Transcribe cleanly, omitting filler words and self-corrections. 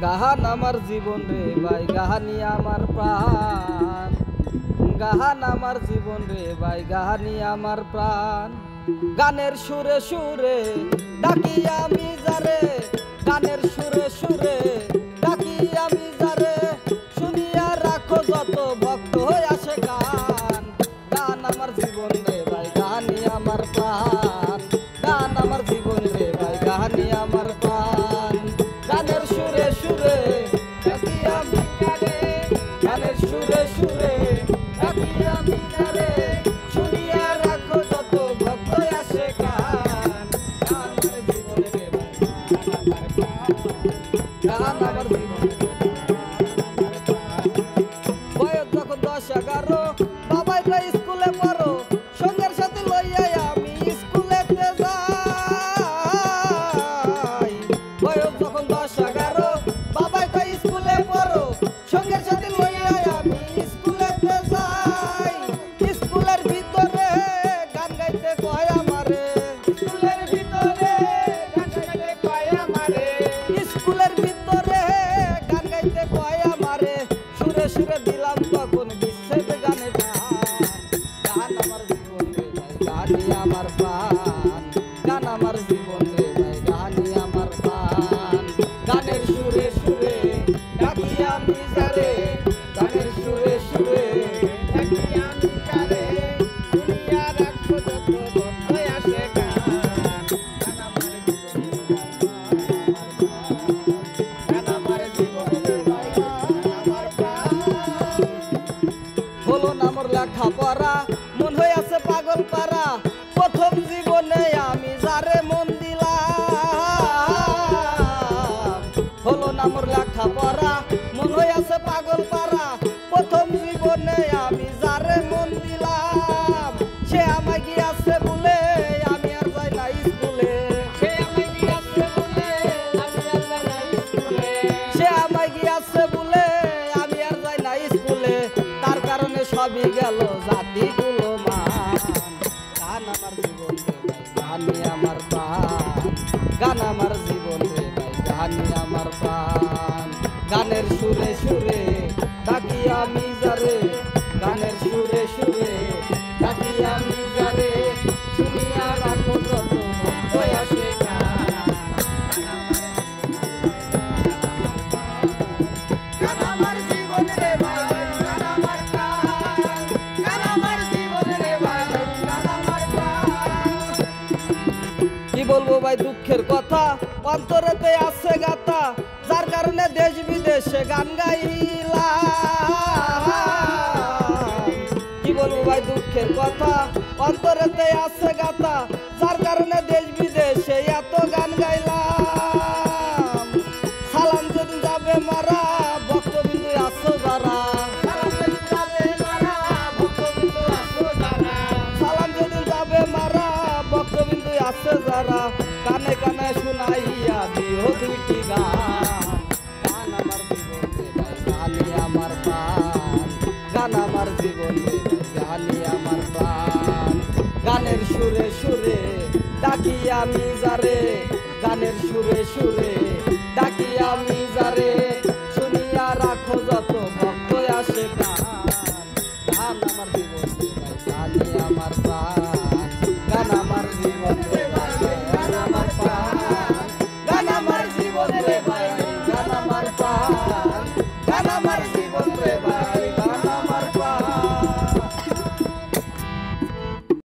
গাহান আমার জীবন রে ভাই, গাহানি আমার প্রাণ। গাহান আমার জীবন রে ভাই, গাহানি আমার প্রাণ। গানের সুরে সুরে ডাকি আমি যারে, গানের সুরে সুরে ডাকি আমি যারে, শুনিয়া রাখো যত ভক্ত হয়ে আসে গান। গান আমার জীবন রে ভাই, গাহানি আমার প্রাণ। গান আমার জীবন রে ভাই, গাহানি আমার প্রাণ। গানের সুরে সুরে ডাকি আমি যারে, গানের সুরে সুরে ডাকি আমি যারে, শুনিয়া রাখো যত ভক্ত আসে গান। গান আমার জীবন রে ভাই, গান আমার জীবন। বয়স যখন 10-11, বাবাই কই স্কুলে পড়ো, সঙ্গের সাথে লইয়া আমি স্কুলেতে যাই। বয়স যখন 10-11, বাবাই কই স্কুলে পড়ো, সঙ্গের সাথে লইয়া আমি স্কুলেতে যাই। স্কুলের ভিতরে গান গাইতে কয় আমারে, স্কুলের ভিতরে গান গাইতে কয় আমারে, স্কুলের ভিতরে গান গাইতে কয় আমারে। সুরে সুরে দিলাম তখন বিচ্ছেদ গানে গান। গান আমার জীবন রে ভাই, গানি আমার প্রাণ। গান আমার জীবন রে ভাই, গানি আমার প্রাণ। গানের সুরে সুরে ডাকি আমি যারে, গানের সুরে সুরে ডাকি আমি যারে, শুনিয়া রাখো যত ভক্ত আসে গান। গান আমার জীবন রে ভাই, গান আমার জীবন রে ভাই, গান আমার প্রাণ। হলো না মোর লেখা পড়া, মন হয়ে আছে পাগল পারা, প্রথম জীবনে আমি যারে মন দিলাম। হলো না মোর লেখা পড়া, মন হয়ে আছে পাগল পারা, প্রথম জীবনে আমি যারে মন দিলাম। সে আমায় গিয়াছে বলে আমি আর যাই না স্কুলে, সে আমায় গিয়াছে বলে আমি আর যাই না স্কুলে, সে আমায় গিয়াছে বলে আমি আর যাই না স্কুলে। তার কারণে সবই গেল জাতিগুলো মান। গান আমার জীবন রে ভাই, গানি আমার প্রাণ। গান আমার জীবন রে ভাই, গানি আমার প্রাণ। গানের সুরে সুরে ডাকি আমি যারে, গানের সুরে সুরে ডাকি আমি যারে, শুনিয়া রাখো যত ভক্ত আসে গান। গান আমার জীবন রে ভাই, গান আমার প্রাণ। গান আমার জীবন রে ভাই, গান আমার প্রাণ। কি বলবো ভাই দুঃখের কথা, অন্তরেতে আছে গাথা, যার কারণে দেশ বিদেশে গান গাইলাম। কি বলবো ভাই দুঃখের কথা, অন্তরেতে আছে গাথা, যার কারণে দেশ বিদেশে এত গান গাইলাম। সালাম যেদিন যাবে মারা, ভক্তবিন্দু আসো যারা, সালাম যেদিন যাবে মারা, ভক্তবিন্দু আসো যারা, সালাম যেদিন যাবে মারা, ভক্তবিন্দু আসো যারা, কানে কানে শুনাইয়া দিও দুইটি গান। গান আমার জীবন রে ভাই, গানি আমার প্রাণ। গান আমার জীবন রে ভাই, গানি আমার প্রাণ। গানের সুরে সুরে ডাকি আমি যারে, গানের সুরে সুরে